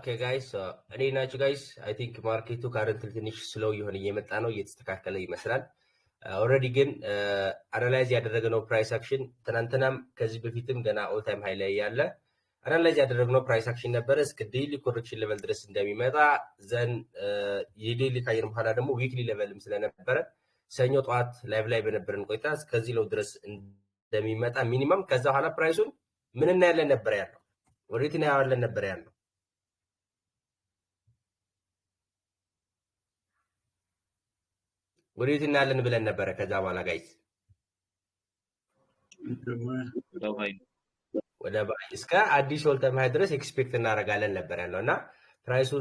Okay guys, እኔ ናችሁ guys. I think ማርኬቱ ካረንትሊ ትንሽ ስሎው የሆነ እየመጣ ነው እየተስተካከለ ይመስላል። ኦልሬዲ ግን አናላይዝ ያደረግነው ፕራይስ አክሽን ትናንትናም ከዚህ በፊትም ገና ኦል ታይም ሃይ ላይ ያለ አናላይዝ ያደረግነው ፕራይስ አክሽን ነበረ እስከ ዴይሊ ኮሬክሽን ሌቨል ድረስ እንደሚመጣ ዘን የዴይሊ ካየን በኋላ ደግሞ ዊክሊ ሌቨልም ስለነበረ ሰኞ ጠዋት ላይቭ ላይ በነበረን ቆይታ እስከዚህ ለው ድረስ እንደሚመጣ ሚኒመም ከዛ በኋላ ፕራይሱን ምን እናያለን ነበር ያለው ወዴት እናያለን ነበር ያለው ወዴት እናያለን ብለን ነበረ ከዛ በኋላ ጋይስ ወደ ባይ እስከ አዲስ ኦል ታይም ሃይ ድረስ ኤክስፔክት እናደርጋለን ነበር ያለውና ፕራይሱ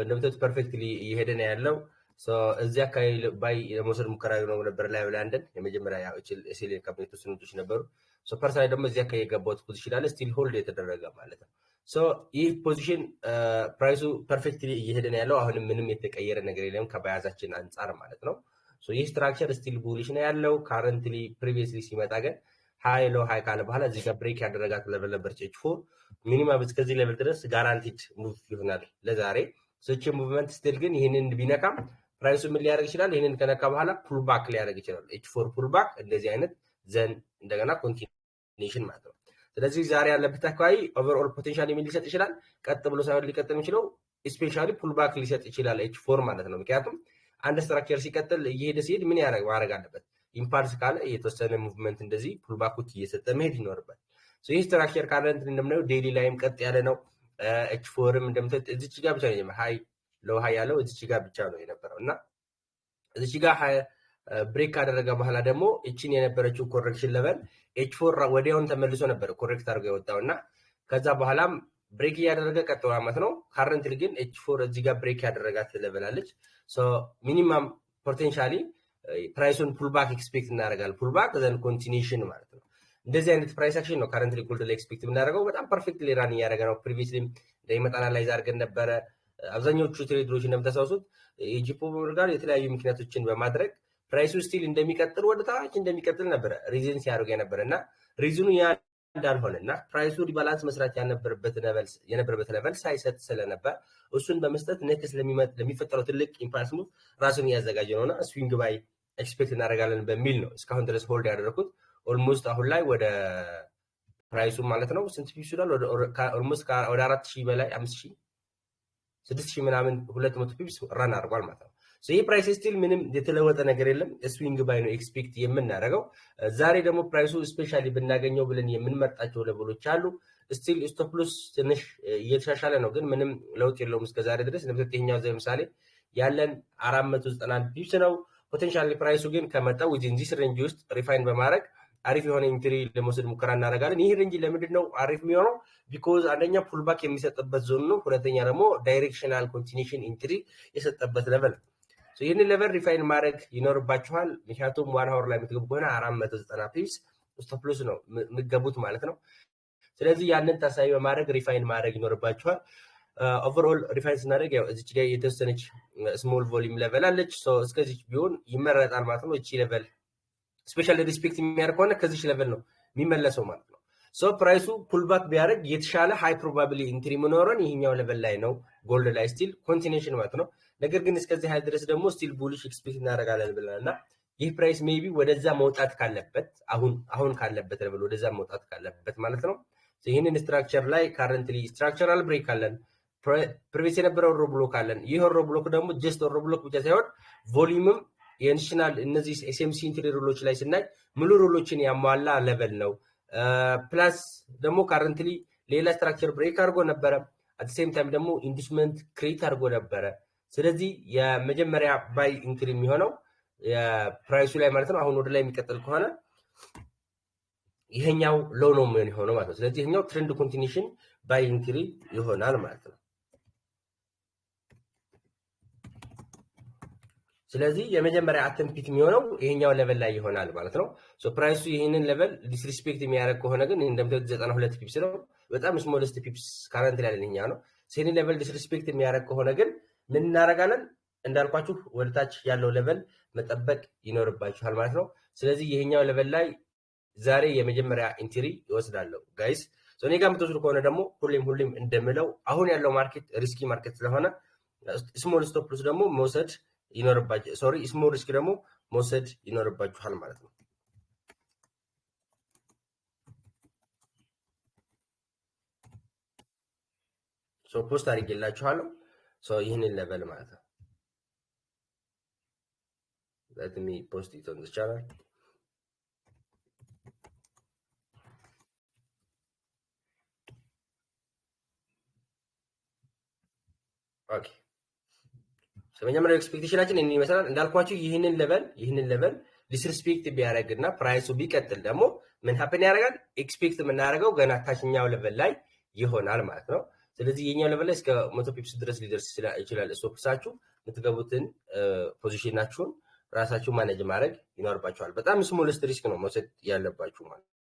እንደምታዩት ፐርፌክትሊ እየሄደ ነው ያለው ሶ እዚያ አካባቢ ባይ ለመውሰድ ሙከራ ነው ነበር ላይ ብላንደን የመጀመሪያ ያው ኤስኤል ካምፕኒቱ ስንቶች ነበሩ ሶ ፐርሰናሊ ደግሞ እዚያ አካባቢ የገባው ፖዚሽን አለ ስቲል ሆልድ የተደረገ ማለት ነው ሶ ይህ ፖዚሽን ፕራይሱ ፐርፌክትሊ እየሄደ ነው ያለው አሁንም ምንም የተቀየረ ነገር የለም ከባያዛችን አንፃር ማለት ነው ሶ ይህ ስትራክቸር ስቲል ቡሊሽ ነው ያለው ካረንትሊ ፕሪቪየስሊ ሲመጣ ግን ሃይ ሎ ሃይ ካለ በኋላ እዚህ ጋር ብሬክ ያደረጋት ሌቨል ነበር ቼች4 ሚኒመም እስከዚህ ሌቨል ድረስ ጋራንቲድ ሙቭ ይሆናል ለዛሬ ሶች ሙቭመንት ስቲል ግን ይሄንን ቢነካም ፕራይሱ ምን ሊያደርግ ይችላል ይሄንን ከነካ በኋላ ፑል ባክ ሊያደርግ ይችላል ኤች4 ፑል ባክ እንደዚህ አይነት ዘን እንደገና ኮንቲኒዩሽን ማለት ነው ስለዚህ ዛሬ ያለበት አካባቢ ኦቨርኦል ፖቴንሻል ምን ሊሰጥ ይችላል ቀጥ ብሎ ሳይሆን ሊቀጥል የሚችለው ስፔሻሊ ፑል ባክ ሊሰጥ ይችላል ኤች4 ማለት ነው ምክንያቱም አንድ ስትራክቸር ሲቀጥል እየሄደ ሲሄድ ምን ማድረግ አለበት ኢምፓልስ ካለ የተወሰነ ሙቭመንት እንደዚህ ፑል ባኮች እየሰጠ መሄድ ይኖርበት ሶ ይህ ስትራክቸር ካረንት እንደምናየው ዴይሊ ላይም ቀጥ ያለ ነው ኤች4ም እንደምታዩት እዚች ጋር ብቻ ነው ሃይ ሎ ሃይ ያለው እዚች ጋር ብቻ ነው የነበረው እና እዚች ጋር ብሬክ ካደረገ በኋላ ደግሞ እቺን የነበረችው ኮሬክሽን ሌቨል ኤች4 ወዲያውን ተመልሶ ነበር ኮሬክት አድርጎ የወጣውና ከዛ በኋላም ብሬክ ያደረገ ቀጥሎ አመት ነው ካረንትሊ ግን ኤች4 እዚህ ጋር ብሬክ ያደረጋት ሌቨል አለች ሶ ሚኒመም ፖቴንሻሊ ፕራይሱን ፑልባክ ኤክስፔክት እናደርጋለን ፑልባክ ዘን ኮንቲኒዩሽን ማለት ነው እንደዚህ አይነት ፕራይስ አክሽን ነው ካረንትሊ ጎልድ ላይ ኤክስፔክት የምናደርገው በጣም ፐርፌክትሊ ራን እያደረገ ነው ፕሪቪየስሊ እንደሚመጣ አናላይዝ አድርገን ነበረ አብዛኞቹ ትሬደሮች እንደምታሳውሱት የጂፖ ጋር የተለያዩ ምክንያቶችን በማድረግ ፕራይሱ ስቲል እንደሚቀጥል ወደ ታች እንደሚቀጥል ነበረ ሪዝን ሲያደርጉ የነበረና ሪዝኑ ያ እንዳልሆነና ፕራይሱ ሪባላንስ መስራት የነበረበት ሌቨል ሳይሰጥ ስለነበር እሱን በመስጠት ኔክስት ለሚፈጠረው ትልቅ ኢምፓልስ ሙቭ ራሱን እያዘጋጀ ነውና ስዊንግ ባይ ኤክስፔክት እናደርጋለን በሚል ነው እስካሁን ድረስ ሆልድ ያደረኩት ኦልሞስት አሁን ላይ ወደ ፕራይሱ ማለት ነው ስንት ፒፕስ ይላል ኦልሞስት ወደ 4000 በላይ 5000 6000 ምናምን 200 ፒፕስ ራን አድርጓል ማለት ነው ሶ ይሄ ፕራይስ ስቲል ምንም የተለወጠ ነገር የለም ስዊንግ ባይ ነው ኤክስፔክት የምናደርገው ዛሬ ደግሞ ፕራይሱ ስፔሻሊ ብናገኘው ብለን የምንመርጣቸው ሌቨሎች አሉ ስቲል ስቶፕ ሎስ ትንሽ እየተሻሻለ ነው ግን ምንም ለውጥ የለውም እስከ ዛሬ ድረስ ለምሳሌ ለምሳሌ ያለን 491 ፒፕስ ነው ፖቴንሻሊ ፕራይሱ ግን ከመጣው within this range ውስጥ ሪፋይን በማድረግ አሪፍ የሆነ ኢንትሪ ለመውሰድ ሙከራ እናደርጋለን ይሄ ሬንጅ ለምንድነው አሪፍ የሚሆነው ቢኮዝ አንደኛ ፑልባክ የሚሰጥበት ዞን ነው ሁለተኛ ደግሞ ዳይሬክሽናል ኮንቲኒዩሽን ኢንትሪ የሰጠበት ሌቨል ሶ ይሄንን ሌቨል ሪፋይን ማድረግ ይኖርባችኋል ምክንያቱም 1 hour ላይ የምትገቡ ከሆነ 490 ፒፕስ ስቶፕ ሎስ ነው የምትገቡት ማለት ነው ስለዚህ ያንን ታሳቢ በማድረግ ሪፋይን ማድረግ ይኖርባችኋል ኦቨርኦል ሪፋይን ስናደርግ ያው እዚች ጋር የተወሰነች ስሞል ቮሊዩም ሌቨል አለች ሶ እስከዚህ ቢሆን ይመረጣል ማለት ነው እቺ ሌቨል ስፔሻሊ ሪስፔክት የሚያደርግ ከሆነ ከዚህ ሌቨል ነው የሚመለሰው ማለት ነው ሶ ፕራይሱ ፑልባክ ቢያደርግ የተሻለ ሃይ ፕሮባቢሊቲ ኢንትሪ መኖርን ይሄኛው ሌቨል ላይ ነው ጎልድ ላይ ስቲል ኮንቲኒዩሽን ማለት ነው ነገር ግን እስከዚህ ሃይ ድረስ ደግሞ ስቲል ቡሊሽ ኤክስፔክት እናደርጋለን ብለናልና ይህ ፕራይስ ሜቢ ወደዛ መውጣት ካለበት አሁን ካለበት ሌቨል ወደዛ መውጣት ካለበት ማለት ነው ይሄንን ስትራክቸር ላይ ካረንትሊ ስትራክቸራል ብሬክ አለን ፕሪቪየስ የነበረው ሮ ብሎክ አለን ይሄ ሮ ብሎክ ደግሞ ጀስት ሮ ብሎክ ብቻ ሳይሆን ቮሊዩምም የኢንሽናል እነዚህ ኤስኤምሲ ኢንትሪ ሮሎች ላይ ስናይ ሙሉ ሮሎችን ያሟላ ሌቨል ነው ፕላስ ደግሞ ካረንትሊ ሌላ ስትራክቸር ብሬክ አድርጎ ነበረ አት ሴም ታይም ደግሞ ኢንዲስመንት ክሬት አድርጎ ነበረ ስለዚህ የመጀመሪያ ባይ ኢንትሪ የሚሆነው የፕራይሱ ላይ ማለት ነው አሁን ወደ ላይ የሚቀጥል ከሆነ ይሄኛው ሎ ነው የሚሆነው ማለት ነው ስለዚህ ይሄኛው ትሬንድ ኮንቲኒዩሽን ባይ ኢንትሪ ይሆናል ማለት ነው ስለዚህ የመጀመሪያ አተምፒት የሚሆነው ይሄኛው ሌቨል ላይ ይሆናል ማለት ነው ሶ ፕራይሱ ይሄንን ሌቨል ዲስሪስፔክት የሚያደርግ ከሆነ ግን እንደምታዩት 92 ፒፕስ ነው በጣም ስሞለስት ፒፕስ ካረንት ላይ ያለኛ ነው ይሄንን ሌቨል ዲስሪስፔክት የሚያደርግ ከሆነ ግን ምን እናደርጋለን እንዳልኳችሁ ወደታች ያለው ሌቨል መጠበቅ ይኖርባችኋል ማለት ነው ስለዚህ ይሄኛው ሌቨል ላይ ዛሬ የመጀመሪያ ኢንትሪ ይወስዳለሁ ጋይስ እኔ ጋር የምትወስዱ ከሆነ ደግሞ ሁሌም እንደምለው አሁን ያለው ማርኬት ሪስኪ ማርኬት ስለሆነ ስሞል ስቶፕ ሎስ ደግሞ መውሰድ ይኖርባችሁ ስሞል ሪስክ ደግሞ መውሰድ ይኖርባችኋል ማለት ነው። ፖስት አድርጌላችኋለሁ ይህንን ሌቨል ማለት ነው። let me post it on the channel. ኦኬ መጀመሪያው ኤክስፔክቴሽናችን እኔ ይመስላል እንዳልኳችሁ ይህንን ሌቨል ዲስሪስፔክት ቢያደርግና ፕራይሱ ቢቀጥል ደግሞ ምን ሀፕን ያደርጋል? ኤክስፔክት የምናደርገው ገና ታችኛው ሌቨል ላይ ይሆናል ማለት ነው። ስለዚህ የኛው ሌቨል ላይ እስከ 100 ፒፕስ ድረስ ሊደርስ ይችላል። ስቶፕሳችሁ የምትገቡትን ፖዚሽናችሁን ራሳችሁ ማኔጅ ማድረግ ይኖርባችኋል። በጣም ስሞልስት ሪስክ ነው መውሰድ ያለባችሁ ማለት ነው።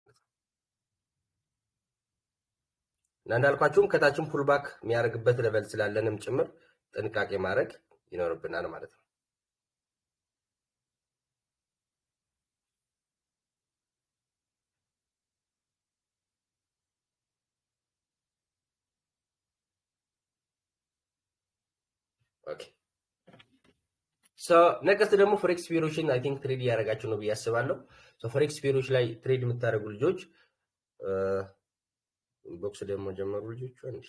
እና እንዳልኳችሁም ከታችን ፑልባክ የሚያደርግበት ሌቨል ስላለንም ጭምር ጥንቃቄ ማድረግ ይኖርብናል ማለት ነው። ኦኬ ነቀስት ደግሞ ፎሬክስ ፔሮችን አይ ቲንክ ትሬድ እያደረጋችሁ ነው ብዬ አስባለሁ። ፎሬክስ ፔሮች ላይ ትሬድ የምታደርጉ ልጆች ቦክስ ደግሞ ጀመሩ ልጆቹ አንድ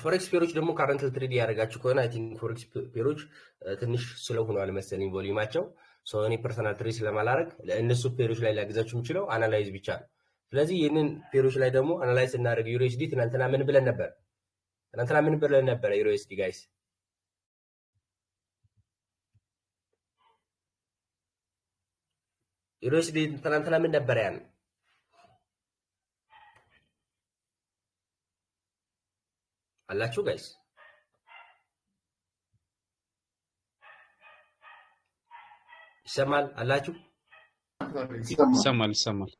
ፎሬክስ ፔሮች ደግሞ ካረንት ትሬድ እያደረጋችሁ ከሆነ አይ ቲንክ ፎሬክስ ፔሮች ትንሽ ስለው ሆኗል መሰለኝ ቮሊዩማቸው። እኔ ፐርሰናል ትሬድ ስለማላረግ ለእነሱ ፔሮች ላይ ላግዛችሁ የምችለው አናላይዝ ብቻ ነው። ስለዚህ ይህንን ፔሮች ላይ ደግሞ አናላይዝ እናደርግ። ዩሮኤስዲ ትናንትና ምን ብለን ነበር? ዩሮኤስዲ ጋይስ ዩሮኤስዲ ትናንትና ምን ነበር? ያን አላችሁ ጋይስ? ይሰማል አላችሁ? ይሰማል።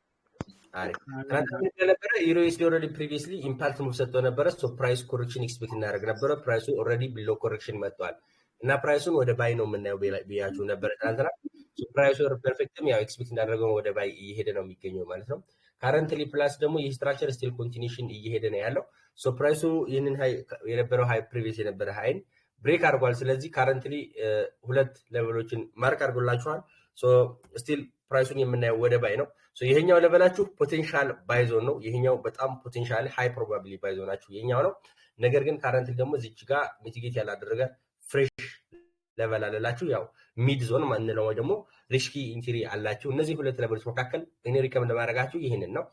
ነበረ ዩሮኤስዲ ኦልሬዲ ፕሪቪየስሊ ኢምፓልስ ሙቭ ሰጥቶ ነበረ። ፕራይስ ኮሬክሽን ኤክስፔክት እናደርግ ነበረ። ፕራይሱ ኦልሬዲ ቢሎ ኮሬክሽን መጥቷል እና ፕራይሱን ወደ ባይ ነው የምናየው ብያችሁ ነበረ ትናንትና። ፕራይሱ ፐርፌክትም ያው ኤክስፔክት እንዳደረገው ወደ ባይ እየሄደ ነው የሚገኘው ማለት ነው። ካረንትሊ ፕላስ ደግሞ ይህ ስትራክቸር ስቲል ኮንቲኒሽን እየሄደ ነው ያለው። ፕራይሱ ይህንን የነበረው ሃይ ፕሪቪየስ የነበረ ሃይን ብሬክ አድርጓል። ስለዚህ ካረንትሊ ሁለት ሌቨሎችን ማርክ አድርጎላችኋል። ስቲል ፕራይሱን የምናየው ወደ ባይ ነው። ይሄኛው ሌቨላችሁ ፖቴንሻል ባይዞን ነው። ይሄኛው በጣም ፖቴንሻል ሃይ ፕሮባቢሊ ባይዞናችሁ ይሄኛው ነው። ነገር ግን ካረንትሊ ደግሞ እዚች ጋር ሚቲጌት ያላደረገ ፍሬሽ ሌቨል አለላችሁ። ያው ሚድ ዞን ማንለው ወይ ደግሞ ሪስኪ ኢንትሪ አላችሁ። እነዚህ ሁለት ሌቨሎች መካከል እኔ ሪከመንድ ማድረጋችሁ ይሄንን ነው።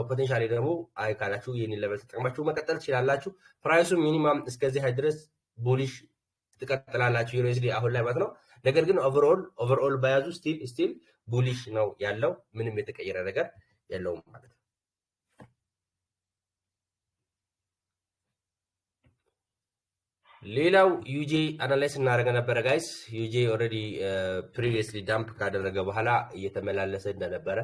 ፖቴንሻሊ ደግሞ አይ ካላችሁ ይሄንን ሌቨል ተጠቅማችሁ መቀጠል ትችላላችሁ። ፕራይሱ ሚኒማም እስከዚህ ድረስ ቡሊሽ ትቀጥላላችሁ ዩኤስዲ አሁን ላይ ማለት ነው። ነገር ግን ኦቨርኦል በያዙ ስቲል ቡሊሽ ነው ያለው። ምንም የተቀየረ ነገር የለውም ማለት ነው። ሌላው ዩጄ አናላይዝ እናደረገ ነበረ ጋይስ። ዩጄ ኦልሬዲ ፕሪቪየስሊ ዳምፕ ካደረገ በኋላ እየተመላለሰ እንደነበረ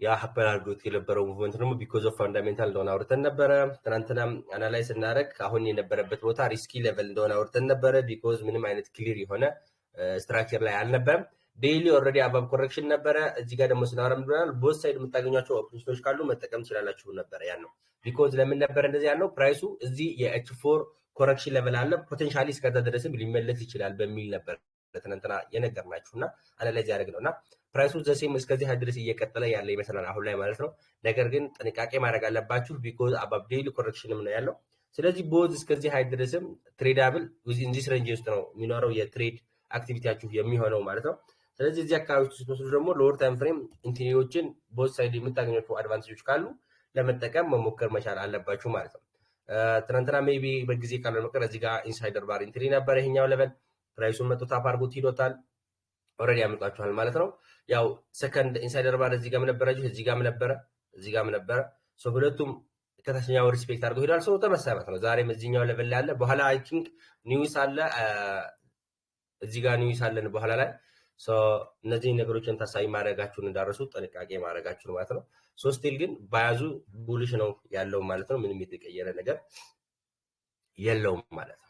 ያ ሀፐን አድርጎት የነበረው ሙቭመንት ደግሞ ቢኮዝ ኦፍ ፋንዳሜንታል እንደሆነ አውርተን ነበረ። ትናንትና አናላይዝ እናደረግ አሁን የነበረበት ቦታ ሪስኪ ሌቨል እንደሆነ አውርተን ነበረ። ቢኮዝ ምንም አይነት ክሊር የሆነ ስትራክቸር ላይ አልነበረም። ዴይሊ ኦልሬዲ አባብ ኮሬክሽን ነበረ። እዚህ ጋር ደግሞ ስናወራ ምንድነው ቦት ሳይድ የምታገኟቸው ኦፖርቹኒቲዎች ካሉ መጠቀም ትችላላችሁ ነበረ። ያን ነው ቢኮዝ ለምን ነበረ እንደዚህ ያለው ፕራይሱ እዚህ የኤች4 ኮሬክሽን ሌቨል አለ፣ ፖቴንሻሊ እስከዛ ድረስም ሊመለስ ይችላል በሚል ነበር ትናንትና የነገርናችሁና አናላይዝ ያደረግነውና ፕራይሱ ዘሴም እስከዚህ ድረስ እየቀጠለ ያለ ይመስላል አሁን ላይ ማለት ነው። ነገር ግን ጥንቃቄ ማድረግ አለባችሁ ቢኮዝ አባብ ዴይሊ ኮሬክሽንም ነው ያለው። ስለዚህ ቦዝ እስከዚህ ድረስም ትሬዳብል ዊዝን ዚስ ሬንጅ ውስጥ ነው የሚኖረው የትሬድ አክቲቪቲያችሁ የሚሆነው ማለት ነው። ስለዚህ እዚህ አካባቢ ስትወስዱ ደግሞ ሎወር ታይም ፍሬም ኢንትሪዎችን ቦዝ ሳይድ የምታገኛቸው አድቫንቴጆች ካሉ ለመጠቀም መሞከር መቻል አለባችሁ ማለት ነው። ትናንትና ሜቢ በጊዜ ካልሆነ መቀር እዚህ ጋር ኢንሳይደር ባር ኢንትሪ ነበር። ይሄኛው ሌቨል ፕራይሱን መጥቶ ታፕ አድርጎት ሂዶታል። ኦልሬዲ ያመጣችኋል ማለት ነው። ያው ሰከንድ ኢንሳይደር ባር እዚህ ጋርም ነበረችሁ፣ እዚህ ጋርም ነበረ። ሁለቱም ከታችኛው ሪስፔክት አድርገው ሄዷል። ተመሳሳይ ማለት ነው። ዛሬም እዚህኛው ሌቨል ላይ አለ። በኋላ አይ ቲንክ ኒውስ አለ፣ እዚህ ጋር ኒውስ አለን በኋላ ላይ። እነዚህ ነገሮችን ታሳቢ ማድረጋችሁን እንዳረሱ ጥንቃቄ ማድረጋችሁን ማለት ነው። ስቲል ግን ባያዙ ቡሊሽ ነው ያለው ማለት ነው። ምንም የተቀየረ ነገር የለውም ማለት ነው።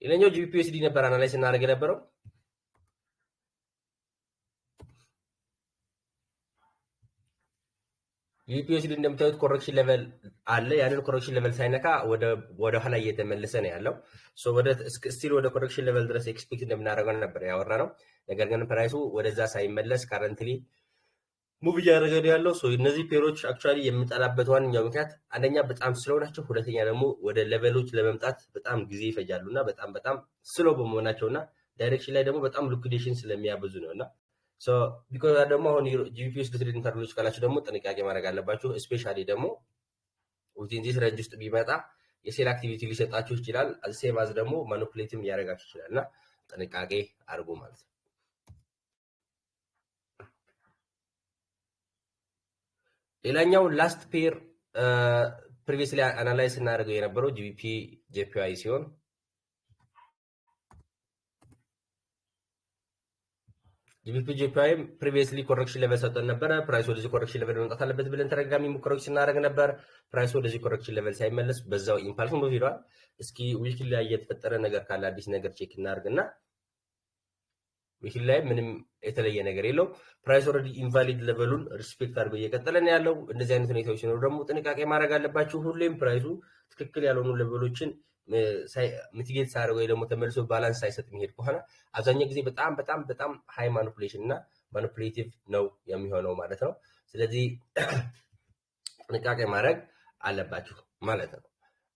ሌላኛው GBPUSD ነበር አናላይዝ እናደርግ የነበረው። GBPUSD እንደምታዩት ኮሬክሽን ሌቨል አለ። ያንን ኮሬክሽን ሌቨል ሳይነካ ወደ ኋላ እየተመለሰ ነው ያለው። ሶ ስቲል ወደ ኮሬክሽን ሌቨል ድረስ ኤክስፔክት እንደምናደርገው ነበር ያወራነው። ነገር ግን ፕራይሱ ወደዛ ሳይመለስ ካረንትሊ ሙቭ እያደረገ ነው ያለው። ሶ እነዚህ ፔሮች አክቹአሊ የምጠላበት ዋነኛው ምክንያት አንደኛ በጣም ስሎ ናቸው፣ ሁለተኛ ደግሞ ወደ ሌቨሎች ለመምጣት በጣም ጊዜ ይፈጃሉና በጣም ስሎ በመሆናቸውና ዳይሬክሽን ላይ ደግሞ በጣም ሊኩዊዴሽን ስለሚያበዙ ነውና ሶ ቢኮዝ ደግሞ አሁን GBPUSD ትሬዲንግ ኢንተርቫሎች ካላችሁ ደግሞ ጥንቃቄ ማድረግ አለባችሁ። ስፔሻሊ ደግሞ ዊዝን ዚስ ሬንጅ ውስጥ ቢመጣ የሴል አክቲቪቲ ሊሰጣችሁ ይችላል። ሴም አዝ ደግሞ ማኒፑሌትም ሊያደርጋችሁ ይችላልና ጥንቃቄ አድርጉ ማለት ነው። ሌላኛው ላስት ፔር ፕሪቪየስሊ አናላይዝ እናደርገው የነበረው JPY ሲሆን JPY ፕሪቪየስሊ ኮሬክሽን ሌቨል ሰጥተን ነበረ። ፕራይስ ወደዚህ ኮሬክሽን ሌቨል መምጣት አለበት ብለን ተደጋጋሚ ሙከራዎች ስናደርግ ነበር። ፕራይስ ወደዚህ ኮሬክሽን ሌቨል ሳይመለስ በዛው ኢምፓልስ ሙቭ ሄዷል። እስኪ ዊክሊ ላይ የተፈጠረ ነገር ካለ አዲስ ነገር ቼክ እናድርግና ዊክሊ ላይ ምንም የተለየ ነገር የለው። ፕራይስ ኦልሬዲ ኢንቫሊድ ሌቨሉን ሪስፔክት አድርጎ እየቀጠለ ነው ያለው። እንደዚህ አይነት ሁኔታዎች ሲኖሩ ደግሞ ጥንቃቄ ማድረግ አለባችሁ። ሁሌም ፕራይሱ ትክክል ያልሆኑ ሌቨሎችን ሚቲጌት ሳይደርግ ወይ ደግሞ ተመልሶ ባላንስ ሳይሰጥ የሚሄድ ከሆነ አብዛኛው ጊዜ በጣም ሃይ ማኒፑሌሽን እና ማኒፑሌቲቭ ነው የሚሆነው ማለት ነው። ስለዚህ ጥንቃቄ ማድረግ አለባችሁ ማለት ነው።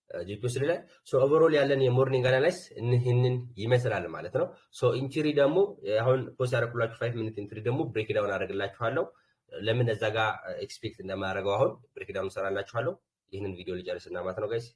GBPUSD ላይ ሶ ኦቨርኦል ያለን የሞርኒንግ አናላይስ ይህንን ይመስላል ማለት ነው። ሶ ኢንትሪ ደግሞ አሁን ፖስት ያደረኩላችሁ 5 ሚኒት ኢንትሪ ደግሞ ብሬክ ዳውን አደርግላችኋለሁ። ለምን እዛ ጋር ኤክስፔክት እንደማደርገው አሁን ብሬክ ዳውን ሰራላችኋለሁ። ይህንን ቪዲዮ ልጨርስና ማለት ነው ጋይስ